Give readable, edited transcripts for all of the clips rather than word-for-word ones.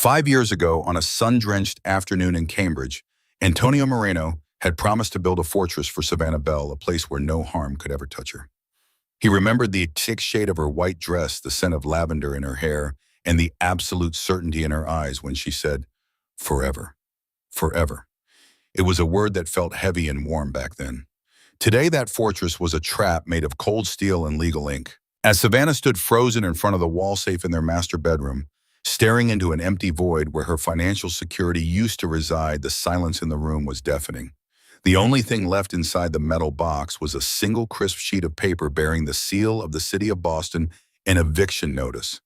5 years ago, on a sun-drenched afternoon in Cambridge, Antonio Moreno had promised to build a fortress for Savannah Bell, a place where no harm could ever touch her. He remembered the thick shade of her white dress, the scent of lavender in her hair, and the absolute certainty in her eyes when she said, "Forever, forever." It was a word that felt heavy and warm back then. Today, that fortress was a trap made of cold steel and legal ink. As Savannah stood frozen in front of the wall safe in their master bedroom, staring into an empty void where her financial security used to reside, the silence in the room was deafening. The only thing left inside the metal box was a single crisp sheet of paper bearing the seal of the city of Boston, an eviction notice.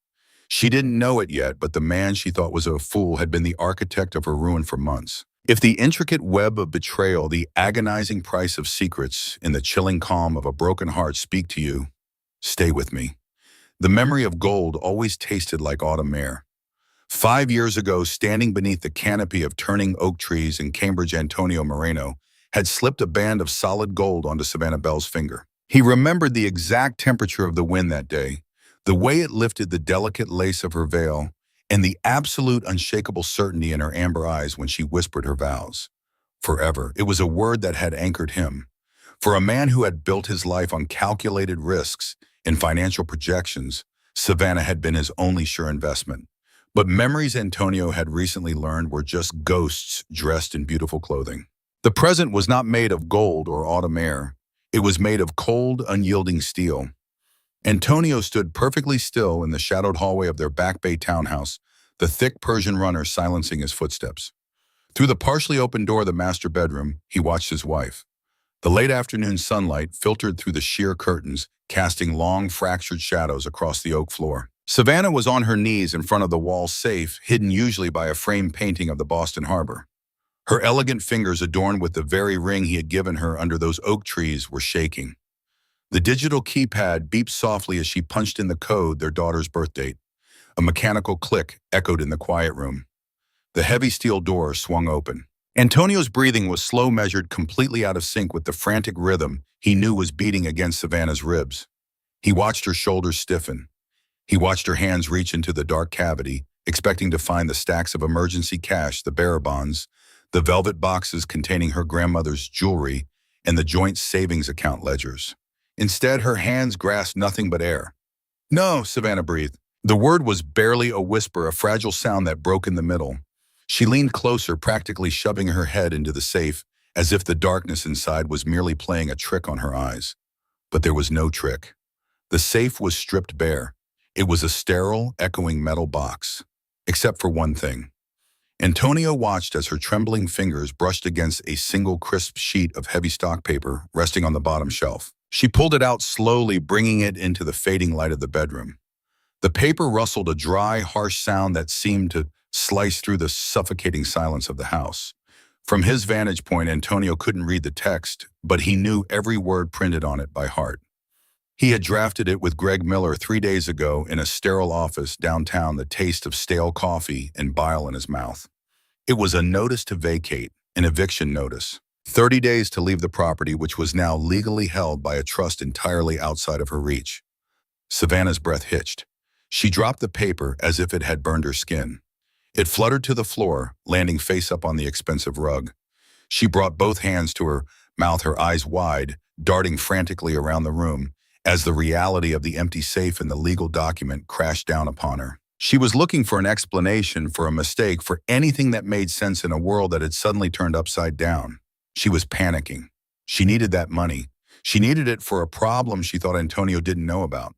She didn't know it yet, but the man she thought was a fool had been the architect of her ruin for months. If the intricate web of betrayal, the agonizing price of secrets, and the chilling calm of a broken heart speak to you, stay with me. The memory of gold always tasted like autumn air. 5 years ago, standing beneath the canopy of turning oak trees in Cambridge, Antonio Moreno had slipped a band of solid gold onto Savannah Bell's finger. He remembered the exact temperature of the wind that day, the way it lifted the delicate lace of her veil, and the absolute unshakable certainty in her amber eyes when she whispered her vows. Forever. It was a word that had anchored him. For a man who had built his life on calculated risks and financial projections, Savannah had been his only sure investment. But memories, Antonio had recently learned, were just ghosts dressed in beautiful clothing. The present was not made of gold or autumn air. It was made of cold, unyielding steel. Antonio stood perfectly still in the shadowed hallway of their Back Bay townhouse, the thick Persian runner silencing his footsteps. Through the partially open door of the master bedroom, he watched his wife. The late afternoon sunlight filtered through the sheer curtains, casting long, fractured shadows across the oak floor. Savannah was on her knees in front of the wall safe, hidden usually by a framed painting of the Boston Harbor. Her elegant fingers, adorned with the very ring he had given her under those oak trees, were shaking. The digital keypad beeped softly as she punched in the code, their daughter's birth date. A mechanical click echoed in the quiet room. The heavy steel door swung open. Antonio's breathing was slow, measured, completely out of sync with the frantic rhythm he knew was beating against Savannah's ribs. He watched her shoulders stiffen. He watched her hands reach into the dark cavity, expecting to find the stacks of emergency cash, the bearer bonds, the velvet boxes containing her grandmother's jewelry, and the joint savings account ledgers. Instead, her hands grasped nothing but air. "No," Savannah breathed. The word was barely a whisper, a fragile sound that broke in the middle. She leaned closer, practically shoving her head into the safe, as if the darkness inside was merely playing a trick on her eyes. But there was no trick. The safe was stripped bare. It was a sterile, echoing metal box, except for one thing. Antonio watched as her trembling fingers brushed against a single crisp sheet of heavy stock paper resting on the bottom shelf. She pulled it out slowly, bringing it into the fading light of the bedroom. The paper rustled, a dry, harsh sound that seemed to slice through the suffocating silence of the house. From his vantage point, Antonio couldn't read the text, but he knew every word printed on it by heart. He had drafted it with Greg Miller 3 days ago in a sterile office downtown, the taste of stale coffee and bile in his mouth. It was a notice to vacate, an eviction notice. 30 days to leave the property, which was now legally held by a trust entirely outside of her reach. Savannah's breath hitched. She dropped the paper as if it had burned her skin. It fluttered to the floor, landing face up on the expensive rug. She brought both hands to her mouth, her eyes wide, darting frantically around the room, as the reality of the empty safe and the legal document crashed down upon her. She was looking for an explanation, for a mistake, for anything that made sense in a world that had suddenly turned upside down. She was panicking. She needed that money. She needed it for a problem she thought Antonio didn't know about.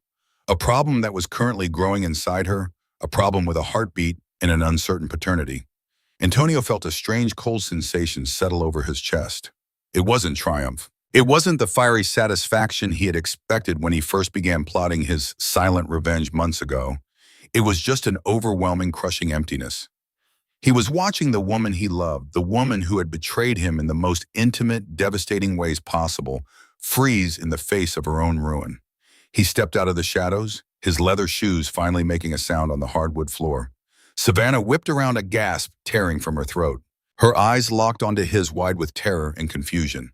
A problem that was currently growing inside her, a problem with a heartbeat and an uncertain paternity. Antonio felt a strange cold sensation settle over his chest. It wasn't triumph. It wasn't the fiery satisfaction he had expected when he first began plotting his silent revenge months ago. It was just an overwhelming, crushing emptiness. He was watching the woman he loved, the woman who had betrayed him in the most intimate, devastating ways possible, freeze in the face of her own ruin. He stepped out of the shadows, his leather shoes finally making a sound on the hardwood floor. Savannah whipped around, a gasp tearing from her throat. Her eyes locked onto his, wide with terror and confusion.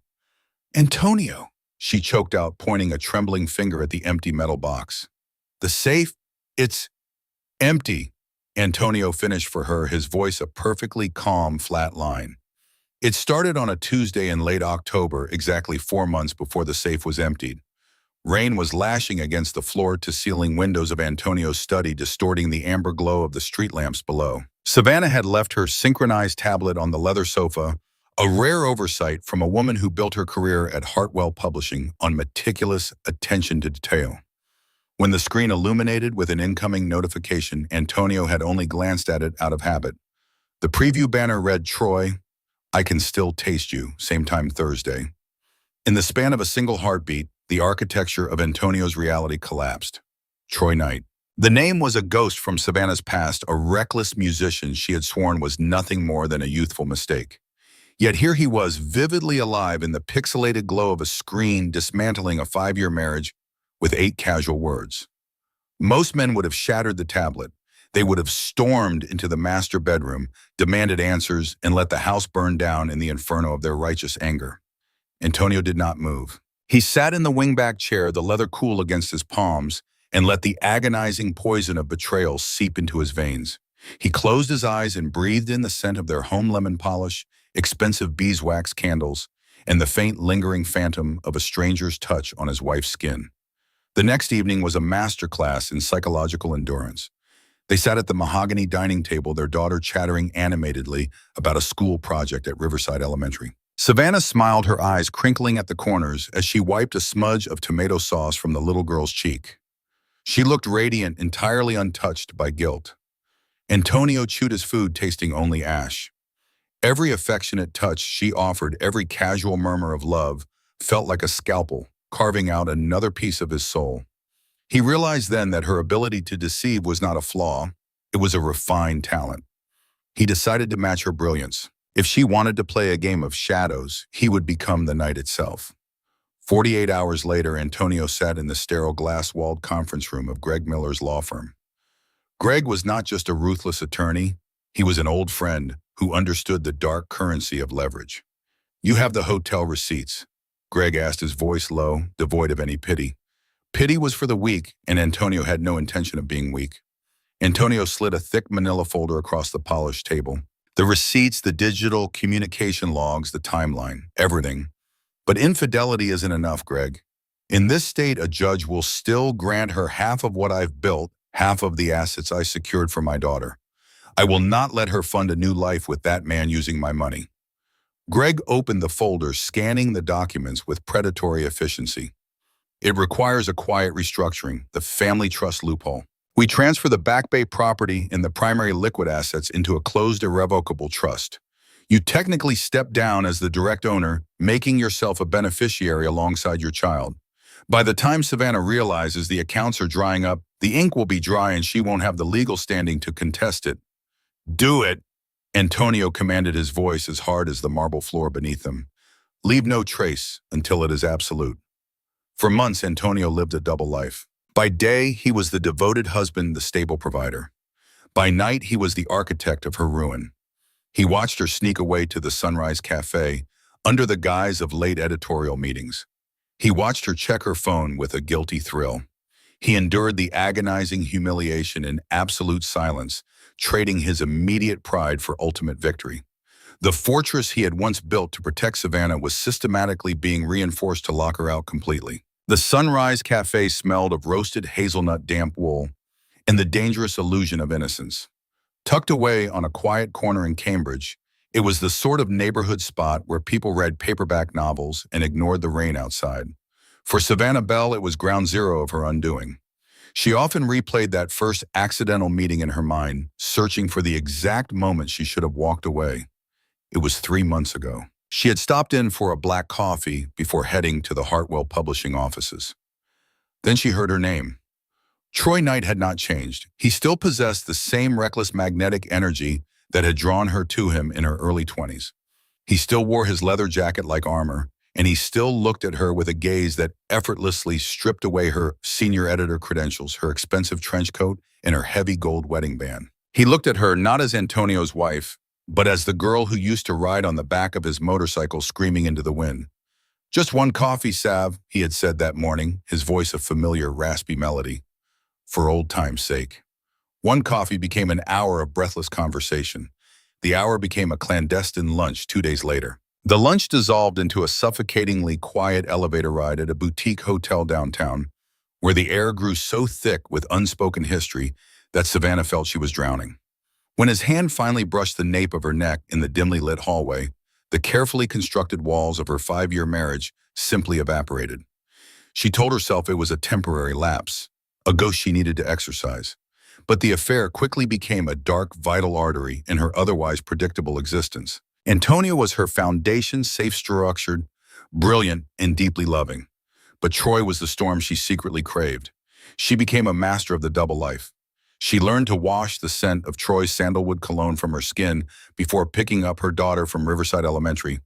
"Antonio," she choked out, pointing a trembling finger at the empty metal box. "The safe? It's empty." Antonio finished for her, his voice a perfectly calm, flat line. It started on a Tuesday in late October, exactly 4 months before the safe was emptied. Rain was lashing against the floor-to-ceiling windows of Antonio's study, distorting the amber glow of the street lamps below. Savannah had left her synchronized tablet on the leather sofa, a rare oversight from a woman who built her career at Hartwell Publishing on meticulous attention to detail. When the screen illuminated with an incoming notification, Antonio had only glanced at it out of habit. The preview banner read, "Troy, I can still taste you, same time Thursday." In the span of a single heartbeat, the architecture of Antonio's reality collapsed. Troy Knight. The name was a ghost from Savannah's past, a reckless musician she had sworn was nothing more than a youthful mistake. Yet here he was, vividly alive in the pixelated glow of a screen, dismantling a 5-year marriage with 8 casual words. Most men would have shattered the tablet. They would have stormed into the master bedroom, demanded answers, and let the house burn down in the inferno of their righteous anger. Antonio did not move. He sat in the wingback chair, the leather cool against his palms, and let the agonizing poison of betrayal seep into his veins. He closed his eyes and breathed in the scent of their home lemon polish, expensive beeswax candles, and the faint lingering phantom of a stranger's touch on his wife's skin. The next evening was a masterclass in psychological endurance. They sat at the mahogany dining table, their daughter chattering animatedly about a school project at Riverside Elementary. Savannah smiled, her eyes crinkling at the corners as she wiped a smudge of tomato sauce from the little girl's cheek. She looked radiant, entirely untouched by guilt. Antonio chewed his food, tasting only ash. Every affectionate touch she offered, every casual murmur of love, felt like a scalpel, carving out another piece of his soul. He realized then that her ability to deceive was not a flaw, it was a refined talent. He decided to match her brilliance. If she wanted to play a game of shadows, he would become the night itself. 48 hours later, Antonio sat in the sterile glass-walled conference room of Greg Miller's law firm. Greg was not just a ruthless attorney, he was an old friend who understood the dark currency of leverage. "You have the hotel receipts?" Greg asked, his voice low, devoid of any pity. Pity was for the weak, and Antonio had no intention of being weak. Antonio slid a thick manila folder across the polished table. The receipts, the digital communication logs, the timeline, everything. But infidelity isn't enough, Greg. In this state, a judge will still grant her half of what I've built, half of the assets I secured for my daughter. I will not let her fund a new life with that man using my money. Greg opened the folder, scanning the documents with predatory efficiency. It requires a quiet restructuring, the family trust loophole. We transfer the Back Bay property and the primary liquid assets into a closed irrevocable trust. You technically step down as the direct owner, making yourself a beneficiary alongside your child. By the time Savannah realizes the accounts are drying up, the ink will be dry and she won't have the legal standing to contest it. "Do it," Antonio commanded, his voice as hard as the marble floor beneath them. "Leave no trace until it is absolute." For months, Antonio lived a double life. By day, he was the devoted husband, the stable provider. By night, he was the architect of her ruin. He watched her sneak away to the Sunrise Cafe under the guise of late editorial meetings. He watched her check her phone with a guilty thrill. He endured the agonizing humiliation in absolute silence, trading his immediate pride for ultimate victory. The fortress he had once built to protect Savannah was systematically being reinforced to lock her out completely. The Sunrise Cafe smelled of roasted hazelnut damp wool and the dangerous illusion of innocence. Tucked away on a quiet corner in Cambridge, it was the sort of neighborhood spot where people read paperback novels and ignored the rain outside. For Savannah Bell, it was ground zero of her undoing. She often replayed that first accidental meeting in her mind, searching for the exact moment she should have walked away. It was 3 months ago. She had stopped in for a black coffee before heading to the Hartwell Publishing offices. Then she heard her name. Troy Knight had not changed. He still possessed the same reckless magnetic energy that had drawn her to him in her early 20s. He still wore his leather jacket like armor, and he still looked at her with a gaze that effortlessly stripped away her senior editor credentials, her expensive trench coat, and her heavy gold wedding band. He looked at her not as Antonio's wife, but as the girl who used to ride on the back of his motorcycle screaming into the wind. "Just one coffee, Sav," he had said that morning, his voice a familiar, raspy melody. "For old time's sake." One coffee became an hour of breathless conversation. The hour became a clandestine lunch 2 days later. The lunch dissolved into a suffocatingly quiet elevator ride at a boutique hotel downtown, where the air grew so thick with unspoken history that Savannah felt she was drowning. When his hand finally brushed the nape of her neck in the dimly lit hallway, the carefully constructed walls of her 5-year marriage simply evaporated. She told herself it was a temporary lapse, a ghost she needed to exorcise. But the affair quickly became a dark, vital artery in her otherwise predictable existence. Antonio was her foundation, safe-structured, brilliant, and deeply loving. But Troy was the storm she secretly craved. She became a master of the double life. She learned to wash the scent of Troy's sandalwood cologne from her skin before picking up her daughter from Riverside Elementary.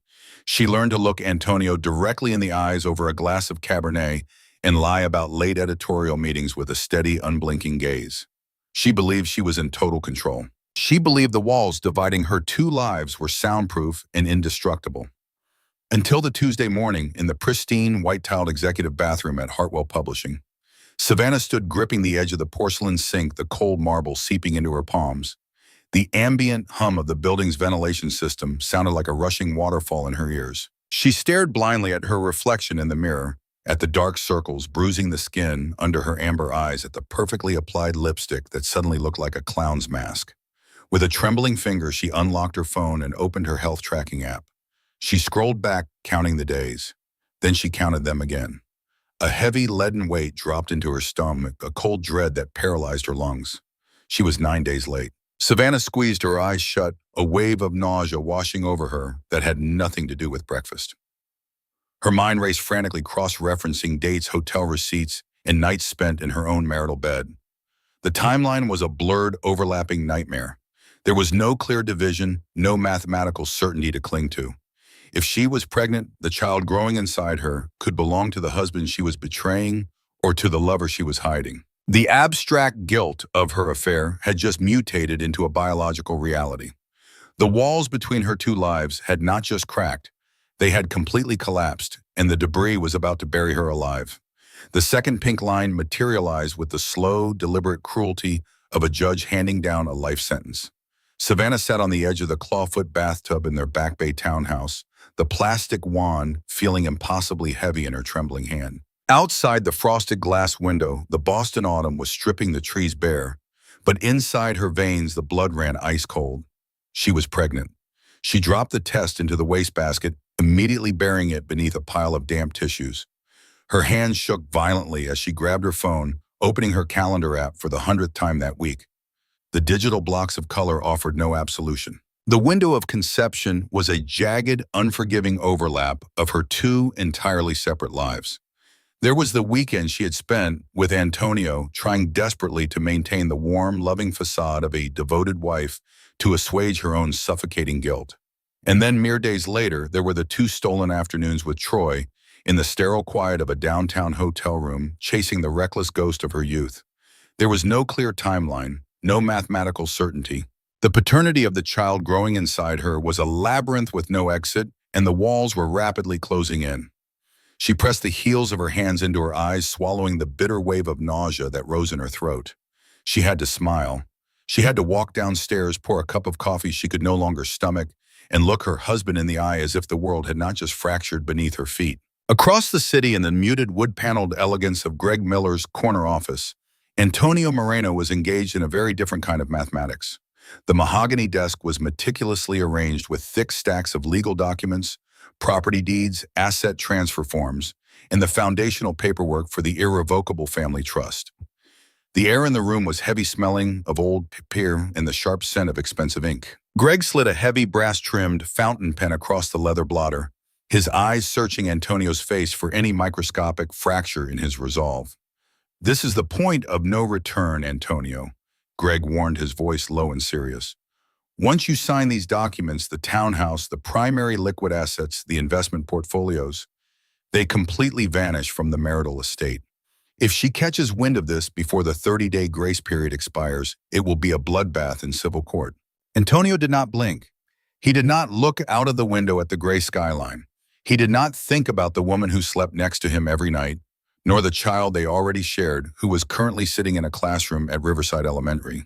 She learned to look Antonio directly in the eyes over a glass of Cabernet and lie about late editorial meetings with a steady, unblinking gaze. She believed she was in total control. She believed the walls dividing her two lives were soundproof and indestructible. Until the Tuesday morning in the pristine, white-tiled executive bathroom at Hartwell Publishing. Savannah stood gripping the edge of the porcelain sink, the cold marble seeping into her palms. The ambient hum of the building's ventilation system sounded like a rushing waterfall in her ears. She stared blindly at her reflection in the mirror, at the dark circles bruising the skin under her amber eyes, at the perfectly applied lipstick that suddenly looked like a clown's mask. With a trembling finger, she unlocked her phone and opened her health tracking app. She scrolled back, counting the days. Then she counted them again. A heavy, leaden weight dropped into her stomach, a cold dread that paralyzed her lungs. She was 9 days late. Savannah squeezed her eyes shut, a wave of nausea washing over her that had nothing to do with breakfast. Her mind raced frantically, cross-referencing dates, hotel receipts, and nights spent in her own marital bed. The timeline was a blurred, overlapping nightmare. There was no clear division, no mathematical certainty to cling to. If she was pregnant, the child growing inside her could belong to the husband she was betraying or to the lover she was hiding. The abstract guilt of her affair had just mutated into a biological reality. The walls between her two lives had not just cracked, they had completely collapsed, and the debris was about to bury her alive. The second pink line materialized with the slow, deliberate cruelty of a judge handing down a life sentence. Savannah sat on the edge of the clawfoot bathtub in their Back Bay townhouse, the plastic wand feeling impossibly heavy in her trembling hand. Outside the frosted glass window, the Boston autumn was stripping the trees bare, but inside her veins the blood ran ice cold. She was pregnant. She dropped the test into the wastebasket, immediately burying it beneath a pile of damp tissues. Her hands shook violently as she grabbed her phone, opening her calendar app for the 100th time that week. The digital blocks of color offered no absolution. The window of conception was a jagged, unforgiving overlap of her two entirely separate lives. There was the weekend she had spent with Antonio, trying desperately to maintain the warm, loving facade of a devoted wife to assuage her own suffocating guilt. And then mere days later, there were the 2 stolen afternoons with Troy in the sterile quiet of a downtown hotel room, chasing the reckless ghost of her youth. There was no clear timeline, no mathematical certainty. The paternity of the child growing inside her was a labyrinth with no exit, and the walls were rapidly closing in. She pressed the heels of her hands into her eyes, swallowing the bitter wave of nausea that rose in her throat. She had to smile. She had to walk downstairs, pour a cup of coffee she could no longer stomach, and look her husband in the eye as if the world had not just fractured beneath her feet. Across the city in the muted wood-paneled elegance of Greg Miller's corner office, Antonio Moreno was engaged in a very different kind of mathematics. The mahogany desk was meticulously arranged with thick stacks of legal documents, property deeds, asset transfer forms, and the foundational paperwork for the irrevocable family trust. The air in the room was heavy-smelling of old papier and the sharp scent of expensive ink. Greg slid a heavy brass-trimmed fountain pen across the leather blotter, his eyes searching Antonio's face for any microscopic fracture in his resolve. "This is the point of no return, Antonio," Greg warned, his voice low and serious. "Once you sign these documents, the townhouse, the primary liquid assets, the investment portfolios, they completely vanish from the marital estate. If she catches wind of this before the 30-day grace period expires, it will be a bloodbath in civil court." Antonio did not blink. He did not look out of the window at the gray skyline. He did not think about the woman who slept next to him every night, nor the child they already shared, who was currently sitting in a classroom at Riverside Elementary.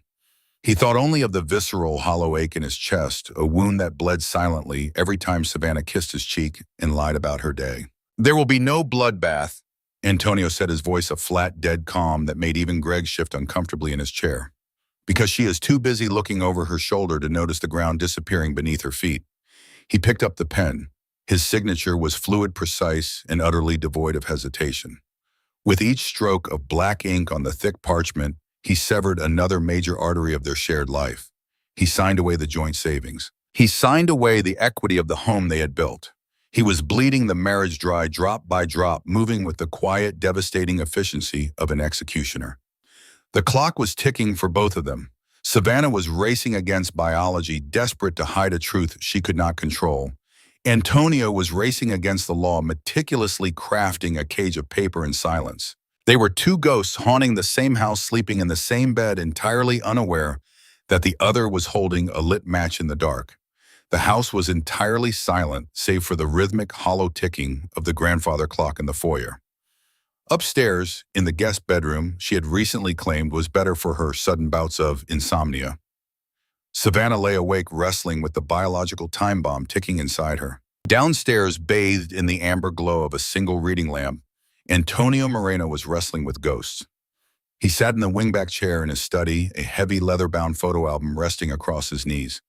He thought only of the visceral, hollow ache in his chest, a wound that bled silently every time Savannah kissed his cheek and lied about her day. "There will be no bloodbath," Antonio said, his voice a flat, dead calm that made even Greg shift uncomfortably in his chair. Because she is too busy looking over her shoulder to notice the ground disappearing beneath her feet. He picked up the pen. His signature was fluid, precise, and utterly devoid of hesitation. With each stroke of black ink on the thick parchment, he severed another major artery of their shared life. He signed away the joint savings. He signed away the equity of the home they had built. He was bleeding the marriage dry drop by drop, moving with the quiet, devastating efficiency of an executioner. The clock was ticking for both of them. Savannah was racing against biology, desperate to hide a truth she could not control. Antonio was racing against the law, meticulously crafting a cage of paper and silence. They were two ghosts haunting the same house, sleeping in the same bed, entirely unaware that the other was holding a lit match in the dark. The house was entirely silent, save for the rhythmic, hollow ticking of the grandfather clock in the foyer. Upstairs, in the guest bedroom she had recently claimed was better for her sudden bouts of insomnia, Savannah lay awake, wrestling with the biological time bomb ticking inside her. Downstairs, bathed in the amber glow of a single reading lamp, Antonio Moreno was wrestling with ghosts. He sat in the wingback chair in his study, a heavy leather-bound photo album resting across his knees.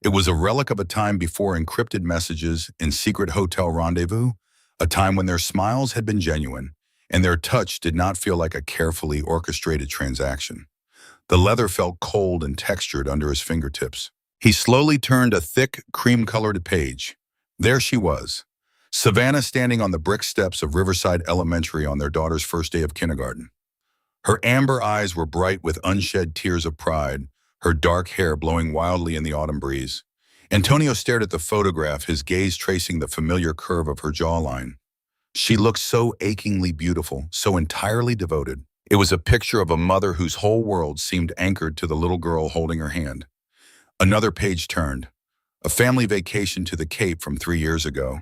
It was a relic of a time before encrypted messages and secret hotel rendezvous, a time when their smiles had been genuine, and their touch did not feel like a carefully orchestrated transaction. The leather felt cold and textured under his fingertips. He slowly turned a thick, cream-colored page. There she was, Savannah standing on the brick steps of Riverside Elementary on their daughter's first day of kindergarten. Her amber eyes were bright with unshed tears of pride, her dark hair blowing wildly in the autumn breeze. Antonio stared at the photograph, his gaze tracing the familiar curve of her jawline. She looked so achingly beautiful, so entirely devoted. It was a picture of a mother whose whole world seemed anchored to the little girl holding her hand. Another page turned. A family vacation to the Cape from 3 years ago.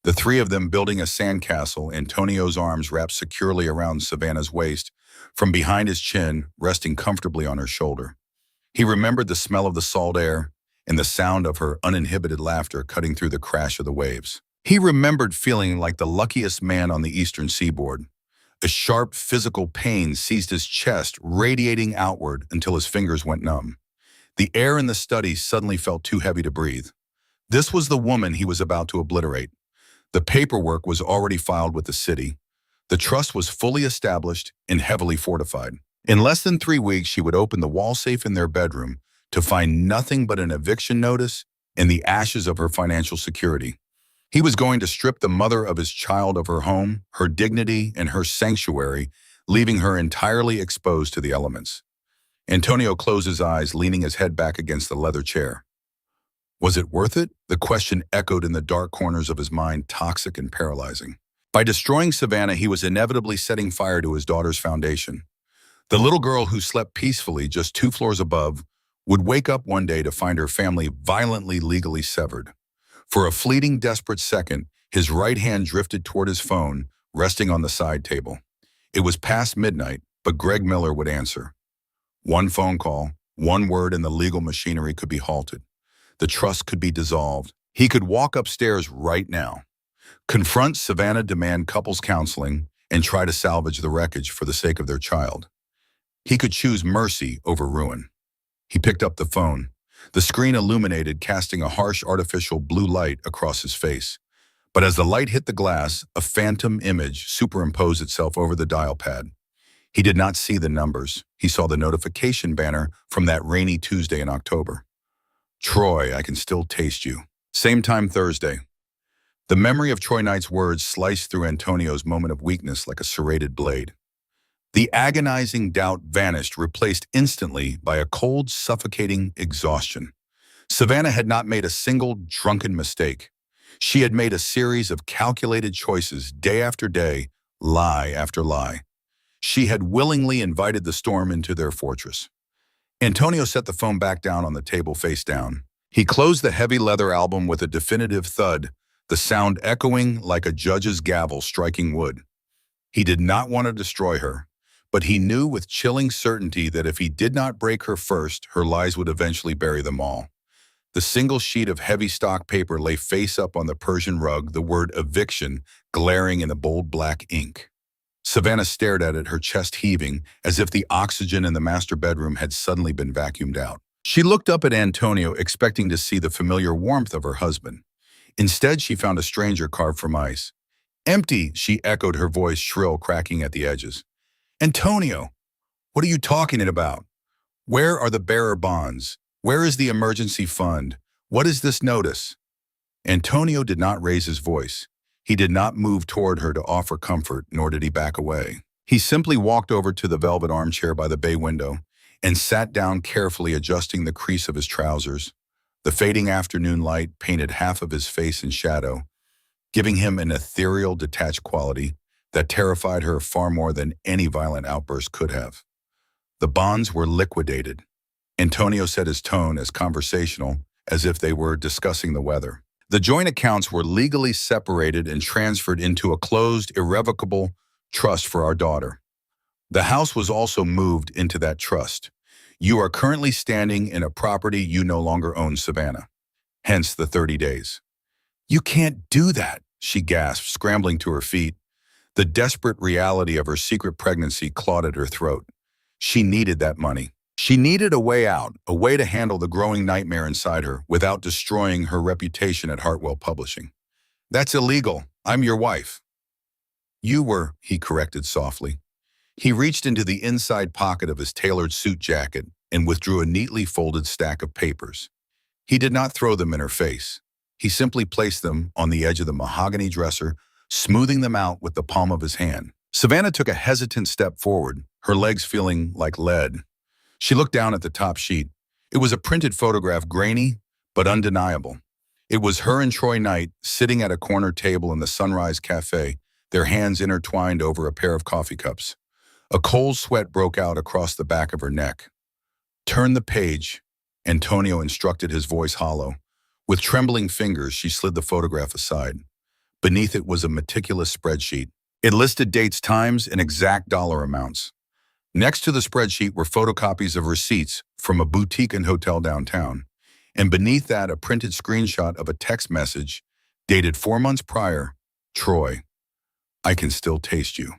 The three of them building a sandcastle, Antonio's arms wrapped securely around Savannah's waist, from behind his chin, resting comfortably on her shoulder. He remembered the smell of the salt air and the sound of her uninhibited laughter cutting through the crash of the waves. He remembered feeling like the luckiest man on the eastern seaboard. A sharp physical pain seized his chest, radiating outward until his fingers went numb. The air in the study suddenly felt too heavy to breathe. This was the woman he was about to obliterate. The paperwork was already filed with the city. The trust was fully established and heavily fortified. In less than 3 weeks, she would open the wall safe in their bedroom to find nothing but an eviction notice and the ashes of her financial security. He was going to strip the mother of his child of her home, her dignity, and her sanctuary, leaving her entirely exposed to the elements. Antonio closed his eyes, leaning his head back against the leather chair. Was it worth it? The question echoed in the dark corners of his mind, toxic and paralyzing. By destroying Savannah, he was inevitably setting fire to his daughter's foundation. The little girl who slept peacefully just 2 floors above would wake up one day to find her family violently legally severed. For a fleeting, desperate second, his right hand drifted toward his phone, resting on the side table. It was past midnight, but Greg Miller would answer. One phone call, one word, and the legal machinery could be halted. The trust could be dissolved. He could walk upstairs right now, confront Savannah, demand couples counseling, and try to salvage the wreckage for the sake of their child. He could choose mercy over ruin. He picked up the phone. The screen illuminated, casting a harsh artificial blue light across his face. But as the light hit the glass, a phantom image superimposed itself over the dial pad. He did not see the numbers. He saw the notification banner from that rainy Tuesday in October. Troy, I can still taste you. Same time Thursday. The memory of Troy Knight's words sliced through Antonio's moment of weakness like a serrated blade. The agonizing doubt vanished, replaced instantly by a cold, suffocating exhaustion. Savannah had not made a single drunken mistake. She had made a series of calculated choices day after day, lie after lie. She had willingly invited the storm into their fortress. Antonio set the phone back down on the table face down. He closed the heavy leather album with a definitive thud, the sound echoing like a judge's gavel striking wood. He did not want to destroy her, but he knew with chilling certainty that if he did not break her first, her lies would eventually bury them all. The single sheet of heavy stock paper lay face up on the Persian rug, the word eviction glaring in the bold black ink. Savannah stared at it, her chest heaving, as if the oxygen in the master bedroom had suddenly been vacuumed out. She looked up at Antonio, expecting to see the familiar warmth of her husband. Instead, she found a stranger carved from ice. "Empty," she echoed, her voice shrill, cracking at the edges. "Antonio, what are you talking about? Where are the bearer bonds? Where is the emergency fund? What is this notice?" Antonio did not raise his voice. He did not move toward her to offer comfort, nor did he back away. He simply walked over to the velvet armchair by the bay window and sat down, carefully adjusting the crease of his trousers. The fading afternoon light painted half of his face in shadow, giving him an ethereal, detached quality that terrified her far more than any violent outburst could have. The bonds were liquidated. Antonio set his tone as conversational as if they were discussing the weather. The joint accounts were legally separated and transferred into a closed, irrevocable trust for our daughter. The house was also moved into that trust. You are currently standing in a property you no longer own, Savannah. Hence the 30 days. "You can't do that," she gasped, scrambling to her feet. The desperate reality of her secret pregnancy clawed at her throat. She needed that money. She needed a way out, a way to handle the growing nightmare inside her without destroying her reputation at Hartwell Publishing. "That's illegal. I'm your wife." "You were," he corrected softly. He reached into the inside pocket of his tailored suit jacket and withdrew a neatly folded stack of papers. He did not throw them in her face. He simply placed them on the edge of the mahogany dresser, smoothing them out with the palm of his hand. Savannah took a hesitant step forward, her legs feeling like lead. She looked down at the top sheet. It was a printed photograph, grainy but undeniable. It was her and Troy Knight sitting at a corner table in the Sunrise Cafe, their hands intertwined over a pair of coffee cups. A cold sweat broke out across the back of her neck. "Turn the page," Antonio instructed, his voice hollow. With trembling fingers, she slid the photograph aside. Beneath it was a meticulous spreadsheet. It listed dates, times, and exact dollar amounts. Next to the spreadsheet were photocopies of receipts from a boutique and hotel downtown, and beneath that a printed screenshot of a text message dated 4 months prior. "Troy, I can still taste you.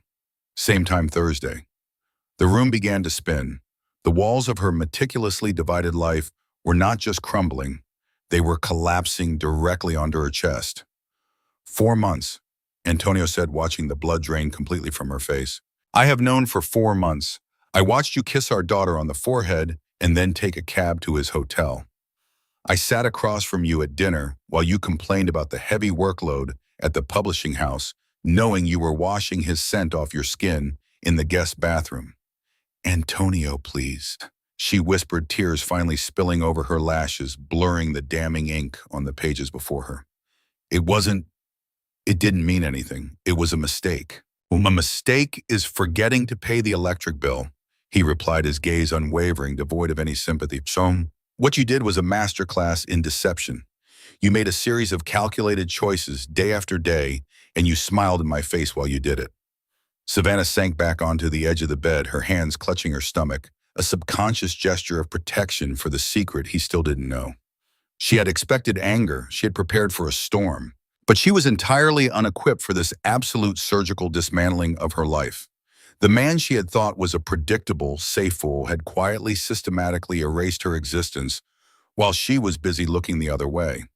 Same time Thursday." The room began to spin. The walls of her meticulously divided life were not just crumbling, they were collapsing directly onto her chest. 4 months, Antonio said, watching the blood drain completely from her face. "I have known for 4 months. I watched you kiss our daughter on the forehead and then take a cab to his hotel. I sat across from you at dinner while you complained about the heavy workload at the publishing house, knowing you were washing his scent off your skin in the guest bathroom." "Antonio, please," she whispered, tears finally spilling over her lashes, blurring the damning ink on the pages before her. It didn't mean anything. It was a mistake." "A mistake is forgetting to pay the electric bill," he replied, his gaze unwavering, devoid of any sympathy. "So, what you did was a masterclass in deception. You made a series of calculated choices day after day, and you smiled in my face while you did it." Savannah sank back onto the edge of the bed, her hands clutching her stomach, a subconscious gesture of protection for the secret he still didn't know. She had expected anger, she had prepared for a storm, but she was entirely unequipped for this absolute surgical dismantling of her life. The man she had thought was a predictable, safe fool had quietly, systematically erased her existence while she was busy looking the other way.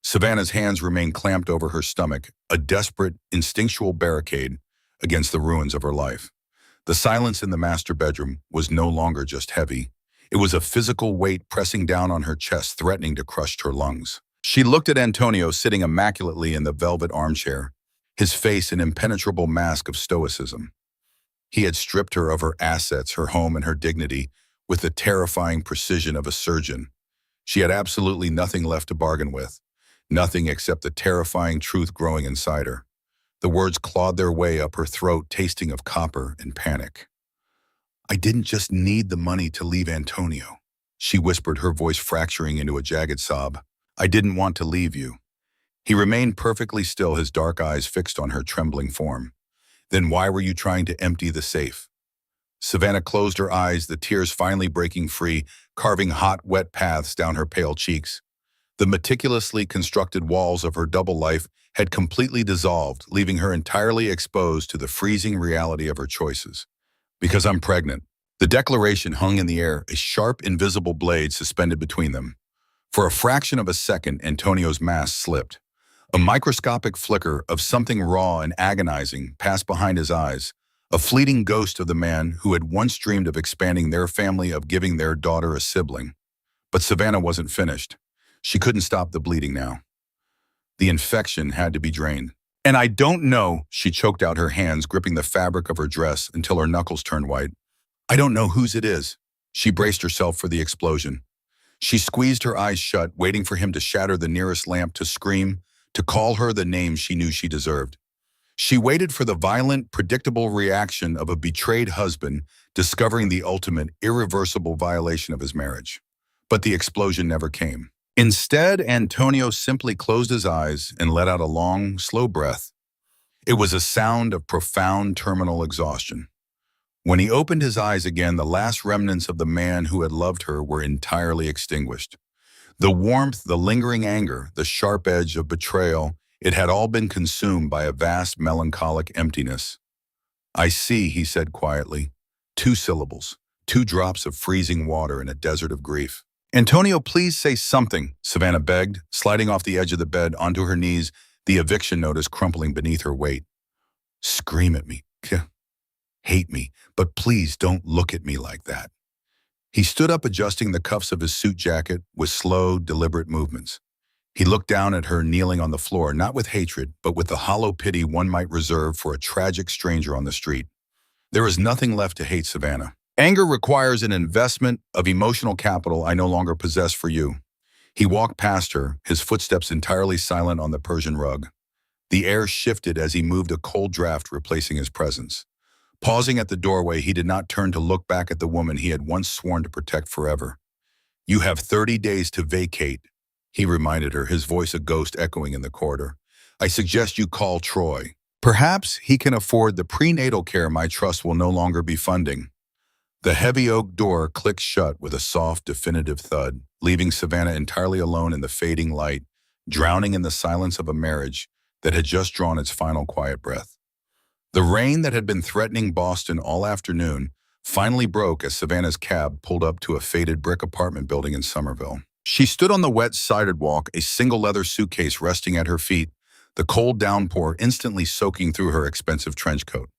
Savannah's hands remained clamped over her stomach, a desperate, instinctual barricade against the ruins of her life. The silence in the master bedroom was no longer just heavy. It was a physical weight pressing down on her chest, threatening to crush her lungs. She looked at Antonio sitting immaculately in the velvet armchair, his face an impenetrable mask of stoicism. He had stripped her of her assets, her home, and her dignity with the terrifying precision of a surgeon. She had absolutely nothing left to bargain with, nothing except the terrifying truth growing inside her. The words clawed their way up her throat, tasting of copper and panic. "I didn't just need the money to leave Antonio," she whispered, her voice fracturing into a jagged sob. "I didn't want to leave you." He remained perfectly still, his dark eyes fixed on her trembling form. "Then why were you trying to empty the safe?" Savannah closed her eyes, the tears finally breaking free, carving hot, wet paths down her pale cheeks. The meticulously constructed walls of her double life had completely dissolved, leaving her entirely exposed to the freezing reality of her choices. Because I'm pregnant. The declaration hung in the air, a sharp, invisible blade suspended between them. For a fraction of a second, Antonio's mask slipped. A microscopic flicker of something raw and agonizing passed behind his eyes, a fleeting ghost of the man who had once dreamed of expanding their family, of giving their daughter a sibling. But Savannah wasn't finished. She couldn't stop the bleeding now. The infection had to be drained. And I don't know, she choked out, her hands gripping the fabric of her dress until her knuckles turned white. I don't know whose it is. She braced herself for the explosion. She squeezed her eyes shut, waiting for him to shatter the nearest lamp, to scream, to call her the name she knew she deserved. She waited for the violent, predictable reaction of a betrayed husband discovering the ultimate, irreversible violation of his marriage. But the explosion never came. Instead, Antonio simply closed his eyes and let out a long, slow breath. It was a sound of profound terminal exhaustion. When he opened his eyes again, the last remnants of the man who had loved her were entirely extinguished. The warmth, the lingering anger, the sharp edge of betrayal, it had all been consumed by a vast melancholic emptiness. I see, he said quietly. 2 syllables, 2 drops of freezing water in a desert of grief. Antonio, please say something, Savannah begged, sliding off the edge of the bed onto her knees, the eviction notice crumpling beneath her weight. Scream at me. Hate me, but please don't look at me like that. He stood up, adjusting the cuffs of his suit jacket with slow, deliberate movements. He looked down at her kneeling on the floor, not with hatred, but with the hollow pity one might reserve for a tragic stranger on the street. There is nothing left to hate, Savannah. Anger requires an investment of emotional capital I no longer possess for you. He walked past her, his footsteps entirely silent on the Persian rug. The air shifted as he moved, a cold draft replacing his presence. Pausing at the doorway, he did not turn to look back at the woman he had once sworn to protect forever. You have 30 days to vacate, he reminded her, his voice a ghost echoing in the corridor. I suggest you call Troy. Perhaps he can afford the prenatal care my trust will no longer be funding. The heavy oak door clicked shut with a soft, definitive thud, leaving Savannah entirely alone in the fading light, drowning in the silence of a marriage that had just drawn its final quiet breath. The rain that had been threatening Boston all afternoon finally broke as Savannah's cab pulled up to a faded brick apartment building in Somerville. She stood on the wet sidewalk, a single leather suitcase resting at her feet, the cold downpour instantly soaking through her expensive trench coat.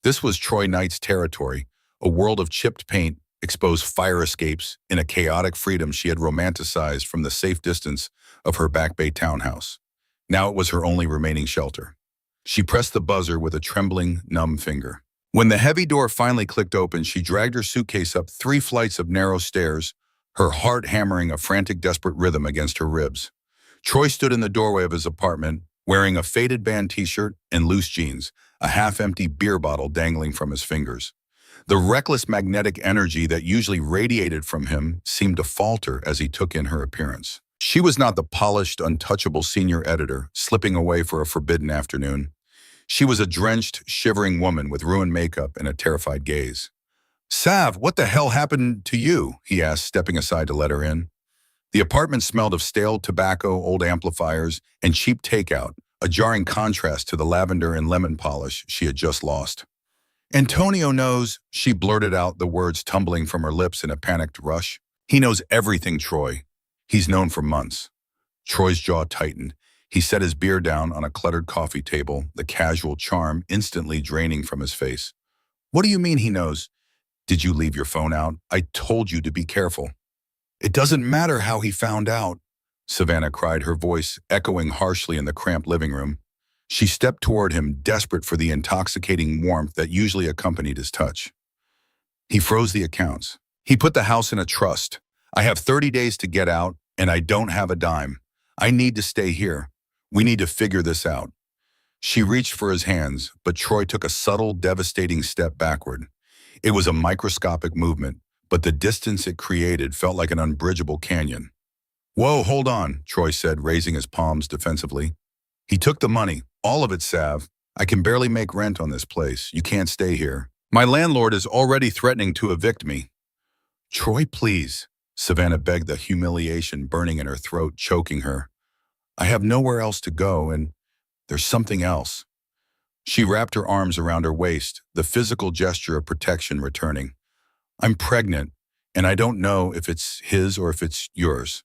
This was Troy Knight's territory, a world of chipped paint, exposed fire escapes, in a chaotic freedom she had romanticized from the safe distance of her Back Bay townhouse. Now it was her only remaining shelter. She pressed the buzzer with a trembling, numb finger. When the heavy door finally clicked open, she dragged her suitcase up 3 flights of narrow stairs, her heart hammering a frantic, desperate rhythm against her ribs. Troy stood in the doorway of his apartment, wearing a faded band t-shirt and loose jeans, a half-empty beer bottle dangling from his fingers. The reckless magnetic energy that usually radiated from him seemed to falter as he took in her appearance. She was not the polished, untouchable senior editor, slipping away for a forbidden afternoon. She was a drenched, shivering woman with ruined makeup and a terrified gaze. Sav, what the hell happened to you? He asked, stepping aside to let her in. The apartment smelled of stale tobacco, old amplifiers, and cheap takeout, a jarring contrast to the lavender and lemon polish she had just lost. Antonio knows, she blurted out, the words tumbling from her lips in a panicked rush. He knows everything, Troy. He's known for months. Troy's jaw tightened. He set his beer down on a cluttered coffee table, the casual charm instantly draining from his face. What do you mean he knows? Did you leave your phone out? I told you to be careful. It doesn't matter how he found out, Savannah cried, her voice echoing harshly in the cramped living room. She stepped toward him, desperate for the intoxicating warmth that usually accompanied his touch. He froze the accounts. He put the house in a trust. I have 30 days to get out, and I don't have a dime. I need to stay here. We need to figure this out. She reached for his hands, but Troy took a subtle, devastating step backward. It was a microscopic movement, but the distance it created felt like an unbridgeable canyon. Whoa, hold on, Troy said, raising his palms defensively. He took the money, all of it, Sav. I can barely make rent on this place. You can't stay here. My landlord is already threatening to evict me. Troy, please, Savannah begged, the humiliation burning in her throat, choking her. I have nowhere else to go, and there's something else. She wrapped her arms around her waist, the physical gesture of protection returning. I'm pregnant, and I don't know if it's his or if it's yours.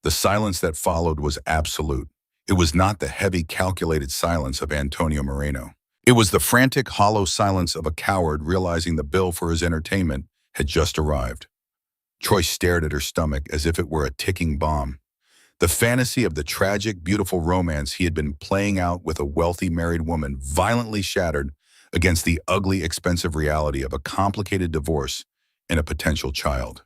The silence that followed was absolute. It was not the heavy, calculated silence of Antonio Moreno. It was the frantic, hollow silence of a coward realizing the bill for his entertainment had just arrived. Troy stared at her stomach as if it were a ticking bomb. The fantasy of the tragic, beautiful romance he had been playing out with a wealthy married woman violently shattered against the ugly, expensive reality of a complicated divorce and a potential child.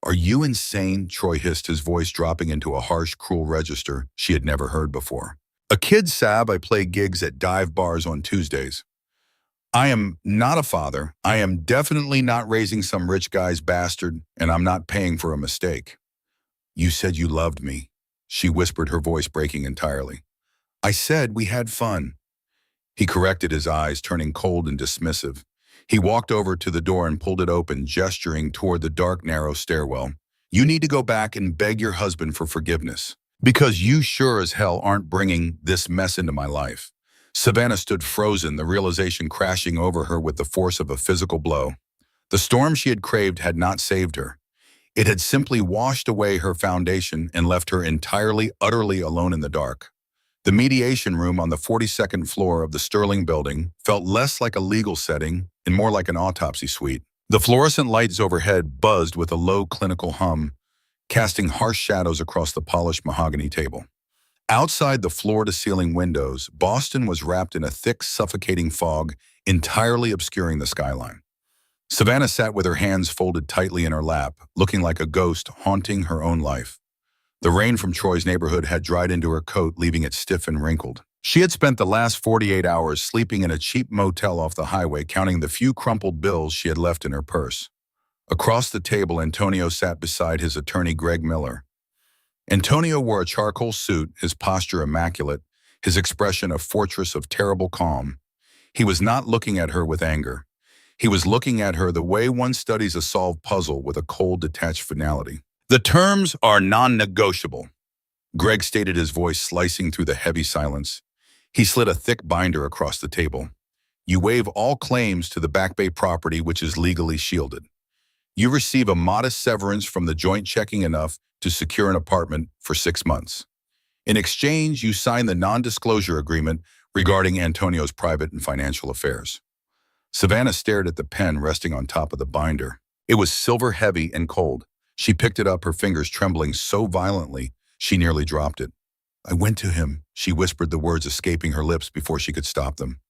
Are you insane? Troy hissed, his voice dropping into a harsh, cruel register she had never heard before. A kid, Sab. I play gigs at dive bars on Tuesdays. I am not a father. I am definitely not raising some rich guy's bastard, and I'm not paying for a mistake. You said you loved me, she whispered, her voice breaking entirely. I said we had fun. He corrected, his eyes turning cold and dismissive. He walked over to the door and pulled it open, gesturing toward the dark, narrow stairwell. You need to go back and beg your husband for forgiveness, because you sure as hell aren't bringing this mess into my life. Savannah stood frozen, the realization crashing over her with the force of a physical blow. The storm she had craved had not saved her. It had simply washed away her foundation and left her entirely, utterly alone in the dark. The mediation room on the 42nd floor of the Sterling building felt less like a legal setting and more like an autopsy suite. The fluorescent lights overhead buzzed with a low clinical hum, casting harsh shadows across the polished mahogany table. Outside the floor-to-ceiling windows, Boston was wrapped in a thick, suffocating fog, entirely obscuring the skyline. Savannah sat with her hands folded tightly in her lap, looking like a ghost haunting her own life. The rain from Troy's neighborhood had dried into her coat, leaving it stiff and wrinkled. She had spent the last 48 hours sleeping in a cheap motel off the highway, counting the few crumpled bills she had left in her purse. Across the table, Antonio sat beside his attorney, Greg Miller. Antonio wore a charcoal suit, his posture immaculate, his expression a fortress of terrible calm. He was not looking at her with anger. He was looking at her the way one studies a solved puzzle, with a cold, detached finality. The terms are non-negotiable, Greg stated, his voice slicing through the heavy silence. He slid a thick binder across the table. You waive all claims to the Back Bay property, which is legally shielded. You receive a modest severance from the joint, checking enough to secure an apartment for 6 months. In exchange, you sign the non-disclosure agreement regarding Antonio's private and financial affairs. Savannah stared at the pen resting on top of the binder. It was silver heavy and cold. She picked it up, her fingers trembling so violently she nearly dropped it. I went to him, she whispered, the words escaping her lips before she could stop them.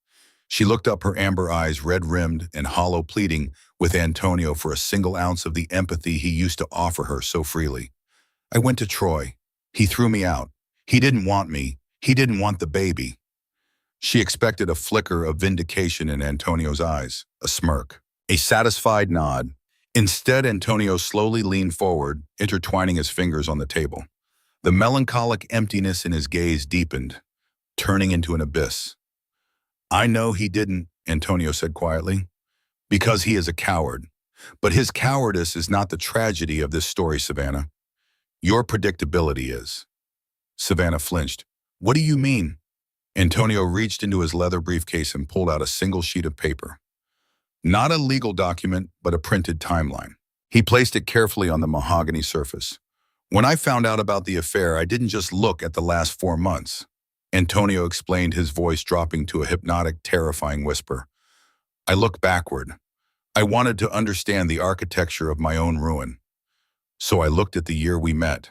She looked up, her amber eyes red-rimmed and hollow, pleading with Antonio for a single ounce of the empathy he used to offer her so freely. I went to Troy. He threw me out. He didn't want me. He didn't want the baby. She expected a flicker of vindication in Antonio's eyes, a smirk, a satisfied nod. Instead, Antonio slowly leaned forward, intertwining his fingers on the table. The melancholic emptiness in his gaze deepened, turning into an abyss. I know he didn't, Antonio said quietly, because he is a coward. But his cowardice is not the tragedy of this story, Savannah. Your predictability is. Savannah flinched. What do you mean? Antonio reached into his leather briefcase and pulled out a single sheet of paper. Not a legal document, but a printed timeline. He placed it carefully on the mahogany surface. When I found out about the affair, I didn't just look at the last 4 months. Antonio explained, his voice dropping to a hypnotic, terrifying whisper. I looked backward. I wanted to understand the architecture of my own ruin. So I looked at the year we met.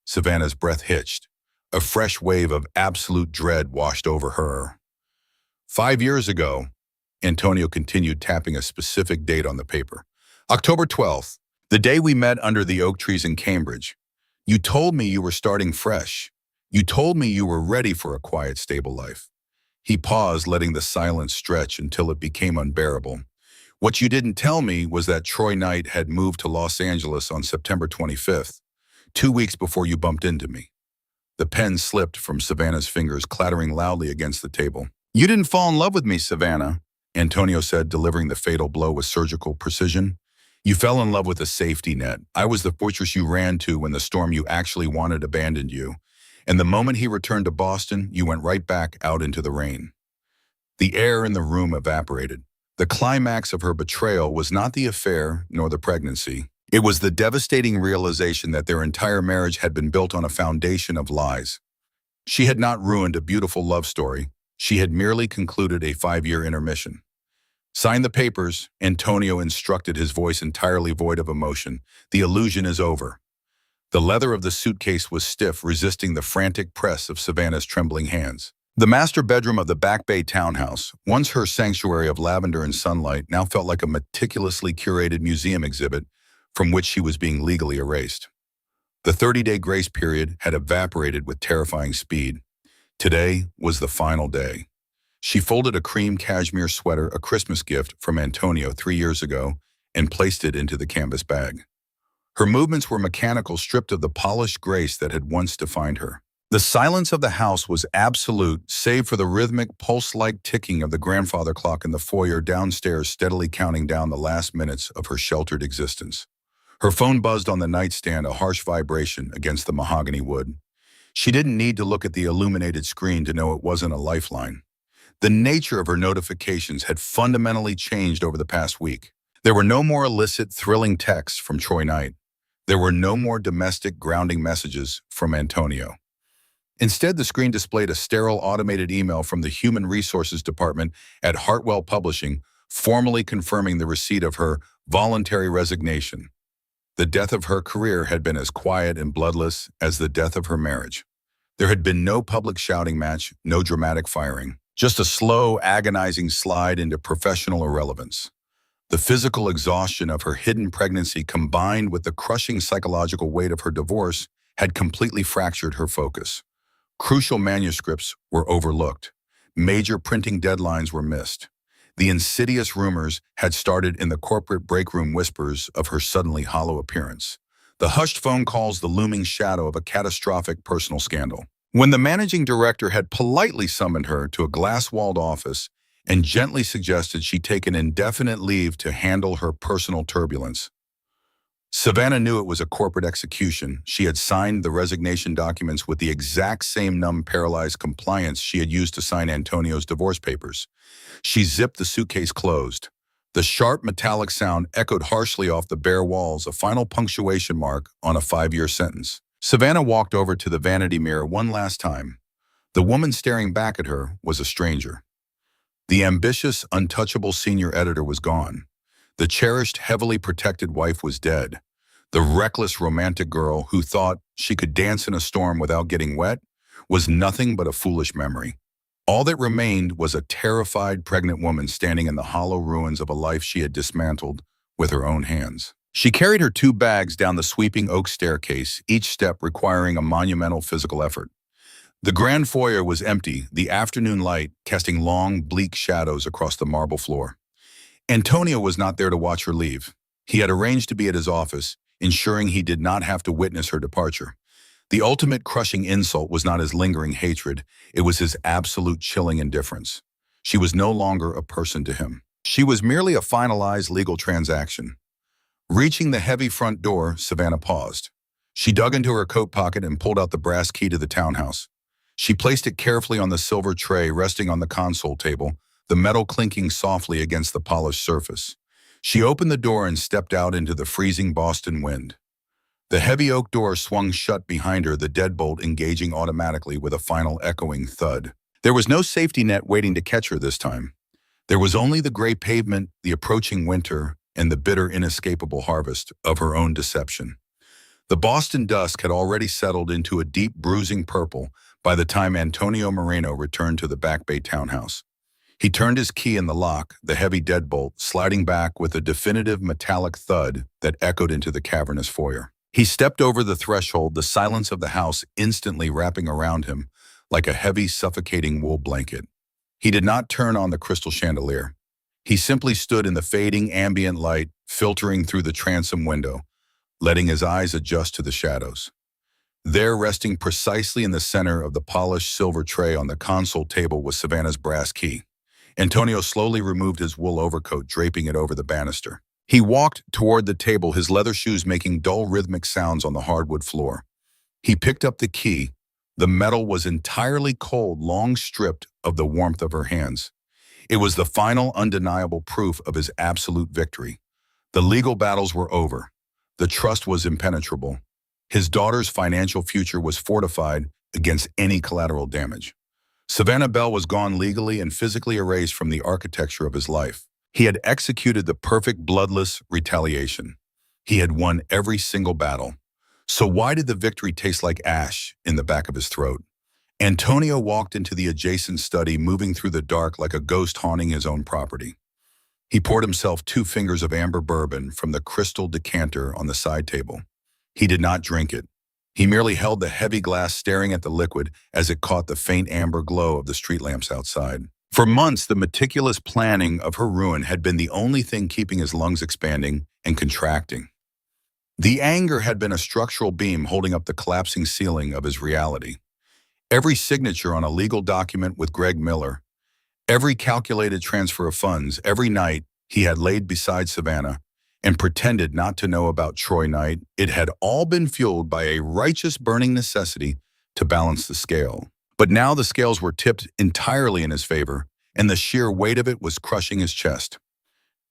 Savannah's breath hitched. A fresh wave of absolute dread washed over her. 5 years ago, Antonio continued, tapping a specific date on the paper. October 12th, the day we met under the oak trees in Cambridge. You told me you were starting fresh. You told me you were ready for a quiet, stable life. He paused, letting the silence stretch until it became unbearable. What you didn't tell me was that Troy Knight had moved to Los Angeles on September 25th, 2 weeks before you bumped into me. The pen slipped from Savannah's fingers, clattering loudly against the table. You didn't fall in love with me, Savannah. Antonio said, delivering the fatal blow with surgical precision. You fell in love with a safety net. I was the fortress you ran to when the storm you actually wanted abandoned you. And the moment he returned to Boston, you went right back out into the rain. The air in the room evaporated. The climax of her betrayal was not the affair nor the pregnancy. It was the devastating realization that their entire marriage had been built on a foundation of lies. She had not ruined a beautiful love story. She had merely concluded a 5-year intermission. Sign the papers, Antonio instructed, his voice entirely void of emotion. The illusion is over. The leather of the suitcase was stiff, resisting the frantic press of Savannah's trembling hands. The master bedroom of the Back Bay townhouse, once her sanctuary of lavender and sunlight, now felt like a meticulously curated museum exhibit from which she was being legally erased. The 30-day grace period had evaporated with terrifying speed. Today was the final day. She folded a cream cashmere sweater, a Christmas gift from Antonio 3 years ago, and placed it into the canvas bag. Her movements were mechanical, stripped of the polished grace that had once defined her. The silence of the house was absolute, save for the rhythmic, pulse-like ticking of the grandfather clock in the foyer downstairs, steadily counting down the last minutes of her sheltered existence. Her phone buzzed on the nightstand, a harsh vibration against the mahogany wood. She didn't need to look at the illuminated screen to know it wasn't a lifeline. The nature of her notifications had fundamentally changed over the past week. There were no more illicit, thrilling texts from Troy Knight. There were no more domestic, grounding messages from Antonio. Instead, the screen displayed a sterile automated email from the Human Resources Department at Hartwell Publishing, formally confirming the receipt of her voluntary resignation. The death of her career had been as quiet and bloodless as the death of her marriage. There had been no public shouting match, no dramatic firing, just a slow, agonizing slide into professional irrelevance. The physical exhaustion of her hidden pregnancy, combined with the crushing psychological weight of her divorce, had completely fractured her focus. Crucial manuscripts were overlooked. Major printing deadlines were missed. The insidious rumors had started in the corporate break room whispers of her suddenly hollow appearance. The hushed phone calls, the looming shadow of a catastrophic personal scandal. When the managing director had politely summoned her to a glass-walled office and gently suggested she take an indefinite leave to handle her personal turbulence, Savannah knew it was a corporate execution. She had signed the resignation documents with the exact same numb, paralyzed compliance she had used to sign Antonio's divorce papers. She zipped the suitcase closed. The sharp metallic sound echoed harshly off the bare walls, a final punctuation mark on a 5-year sentence. Savannah walked over to the vanity mirror one last time. The woman staring back at her was a stranger. The ambitious, untouchable senior editor was gone. The cherished, heavily protected wife was dead. The reckless, romantic girl who thought she could dance in a storm without getting wet was nothing but a foolish memory. All that remained was a terrified, pregnant woman standing in the hollow ruins of a life she had dismantled with her own hands. She carried her 2 bags down the sweeping oak staircase, each step requiring a monumental physical effort. The grand foyer was empty, the afternoon light casting long, bleak shadows across the marble floor. Antonio was not there to watch her leave. He had arranged to be at his office, ensuring he did not have to witness her departure. The ultimate crushing insult was not his lingering hatred, it was his absolute chilling indifference. She was no longer a person to him. She was merely a finalized legal transaction. Reaching the heavy front door, Savannah paused. She dug into her coat pocket and pulled out the brass key to the townhouse. She placed it carefully on the silver tray resting on the console table, the metal clinking softly against the polished surface. She opened the door and stepped out into the freezing Boston wind. The heavy oak door swung shut behind her, the deadbolt engaging automatically with a final echoing thud. There was no safety net waiting to catch her this time. There was only the gray pavement, the approaching winter, and the bitter, inescapable harvest of her own deception. The Boston dusk had already settled into a deep, bruising purple by the time Antonio Moreno returned to the Back Bay townhouse. He turned his key in the lock, the heavy deadbolt sliding back with a definitive metallic thud that echoed into the cavernous foyer. He stepped over the threshold, the silence of the house instantly wrapping around him like a heavy, suffocating wool blanket. He did not turn on the crystal chandelier. He simply stood in the fading ambient light filtering through the transom window, letting his eyes adjust to the shadows. There, resting precisely in the center of the polished silver tray on the console table, was Savannah's brass key. Antonio slowly removed his wool overcoat, draping it over the banister. He walked toward the table, his leather shoes making dull rhythmic sounds on the hardwood floor. He picked up the key. The metal was entirely cold, long stripped of the warmth of her hands. It was the final undeniable proof of his absolute victory. The legal battles were over. The trust was impenetrable. His daughter's financial future was fortified against any collateral damage. Savannah Bell was gone, legally and physically erased from the architecture of his life. He had executed the perfect bloodless retaliation. He had won every single battle. So why did the victory taste like ash in the back of his throat? Antonio walked into the adjacent study, moving through the dark like a ghost haunting his own property. He poured himself 2 fingers of amber bourbon from the crystal decanter on the side table. He did not drink it. He merely held the heavy glass, staring at the liquid as it caught the faint amber glow of the street lamps outside. For months, the meticulous planning of her ruin had been the only thing keeping his lungs expanding and contracting. The anger had been a structural beam holding up the collapsing ceiling of his reality. Every signature on a legal document with Greg Miller, every calculated transfer of funds, every night he had laid beside Savannah and pretended not to know about Troy Knight, it had all been fueled by a righteous burning necessity to balance the scale. But now the scales were tipped entirely in his favor, and the sheer weight of it was crushing his chest.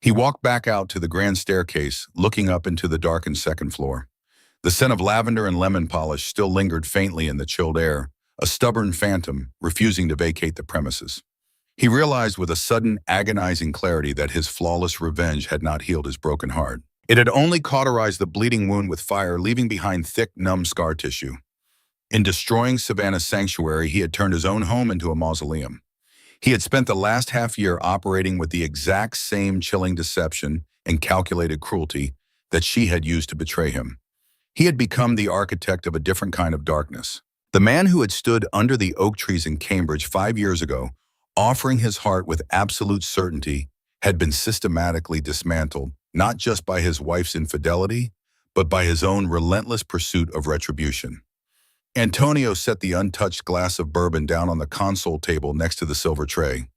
He walked back out to the grand staircase, looking up into the darkened second floor. The scent of lavender and lemon polish still lingered faintly in the chilled air, a stubborn phantom refusing to vacate the premises. He realized with a sudden, agonizing clarity that his flawless revenge had not healed his broken heart. It had only cauterized the bleeding wound with fire, leaving behind thick, numb scar tissue. In destroying Savannah's sanctuary, he had turned his own home into a mausoleum. He had spent the last half-year operating with the exact same chilling deception and calculated cruelty that she had used to betray him. He had become the architect of a different kind of darkness. The man who had stood under the oak trees in Cambridge 5 years ago, offering his heart with absolute certainty, had been systematically dismantled, not just by his wife's infidelity, but by his own relentless pursuit of retribution. Antonio set the untouched glass of bourbon down on the console table next to the silver tray.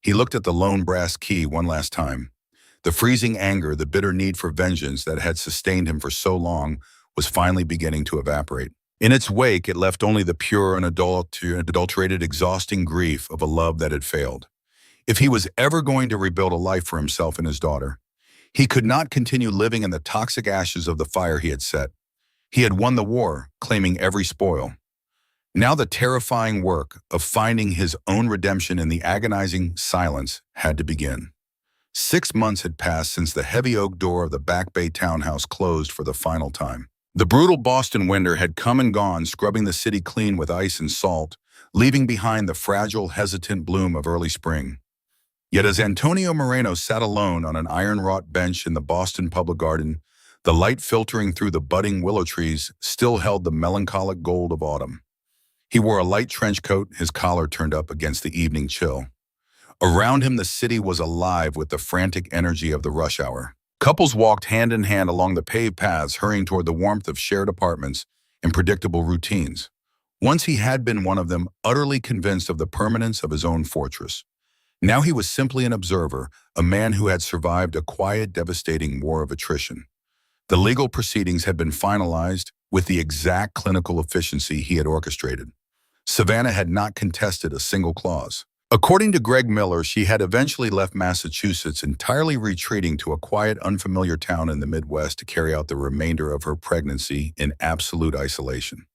He looked at the lone brass key one last time. The freezing anger, the bitter need for vengeance that had sustained him for so long was finally beginning to evaporate. In its wake, it left only the pure and adulterated, exhausting grief of a love that had failed. If he was ever going to rebuild a life for himself and his daughter, he could not continue living in the toxic ashes of the fire he had set. He had won the war, claiming every spoil. Now the terrifying work of finding his own redemption in the agonizing silence had to begin. 6 months had passed since the heavy oak door of the Back Bay townhouse closed for the final time. The brutal Boston winter had come and gone, scrubbing the city clean with ice and salt, leaving behind the fragile, hesitant bloom of early spring. Yet as Antonio Moreno sat alone on an iron-wrought bench in the Boston Public Garden, the light filtering through the budding willow trees still held the melancholic gold of autumn. He wore a light trench coat, his collar turned up against the evening chill. Around him, the city was alive with the frantic energy of the rush hour. Couples walked hand in hand along the paved paths, hurrying toward the warmth of shared apartments and predictable routines. Once he had been one of them, utterly convinced of the permanence of his own fortress. Now he was simply an observer, a man who had survived a quiet, devastating war of attrition. The legal proceedings had been finalized with the exact clinical efficiency he had orchestrated. Savannah had not contested a single clause. According to Greg Miller, she had eventually left Massachusetts, entirely retreating to a quiet, unfamiliar town in the Midwest to carry out the remainder of her pregnancy in absolute isolation.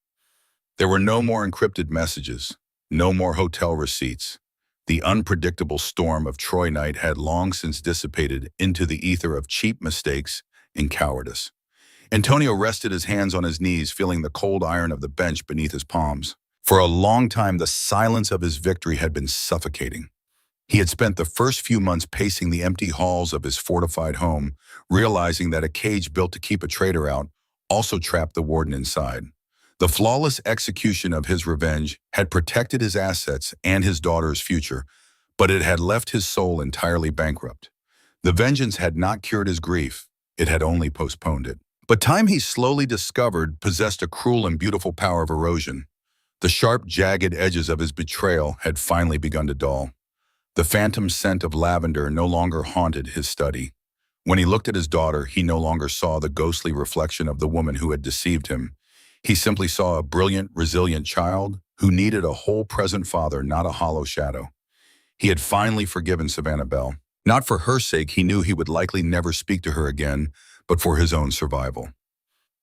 There were no more encrypted messages, no more hotel receipts. The unpredictable storm of Troy Knight had long since dissipated into the ether of cheap mistakes and cowardice. Antonio rested his hands on his knees, feeling the cold iron of the bench beneath his palms. For a long time, the silence of his victory had been suffocating. He had spent the first few months pacing the empty halls of his fortified home, realizing that a cage built to keep a traitor out also trapped the warden inside. The flawless execution of his revenge had protected his assets and his daughter's future, but it had left his soul entirely bankrupt. The vengeance had not cured his grief. It had only postponed it. But time, he slowly discovered, possessed a cruel and beautiful power of erosion. The sharp, jagged edges of his betrayal had finally begun to dull. The phantom scent of lavender no longer haunted his study. When he looked at his daughter, he no longer saw the ghostly reflection of the woman who had deceived him. He simply saw a brilliant, resilient child who needed a whole present father, not a hollow shadow. He had finally forgiven Savannah Bell. Not for her sake, he knew he would likely never speak to her again, but for his own survival.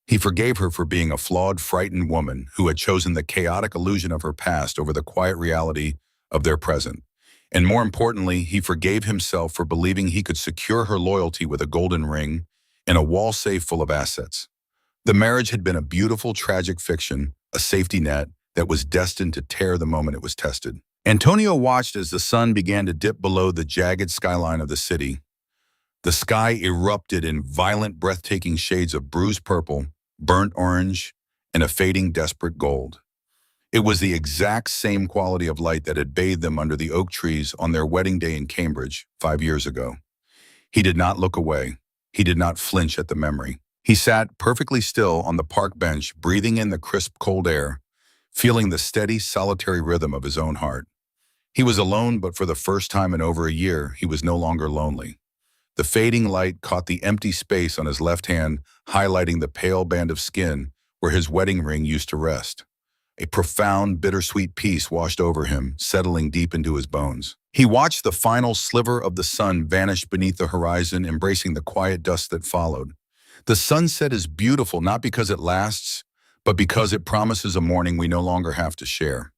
He forgave her for being a flawed, frightened woman who had chosen the chaotic illusion of her past over the quiet reality of their present. And more importantly, he forgave himself for believing he could secure her loyalty with a golden ring and a wall safe full of assets. The marriage had been a beautiful, tragic fiction, a safety net that was destined to tear the moment it was tested. Antonio watched as the sun began to dip below the jagged skyline of the city. The sky erupted in violent, breathtaking shades of bruised purple, burnt orange, and a fading, desperate gold. It was the exact same quality of light that had bathed them under the oak trees on their wedding day in Cambridge 5 years ago. He did not look away. He did not flinch at the memory. He sat perfectly still on the park bench, breathing in the crisp, cold air, feeling the steady, solitary rhythm of his own heart. He was alone, but for the first time in over a year, he was no longer lonely. The fading light caught the empty space on his left hand, highlighting the pale band of skin where his wedding ring used to rest. A profound, bittersweet peace washed over him, settling deep into his bones. He watched the final sliver of the sun vanish beneath the horizon, embracing the quiet dusk that followed. The sunset is beautiful not because it lasts, but because it promises a morning we no longer have to share.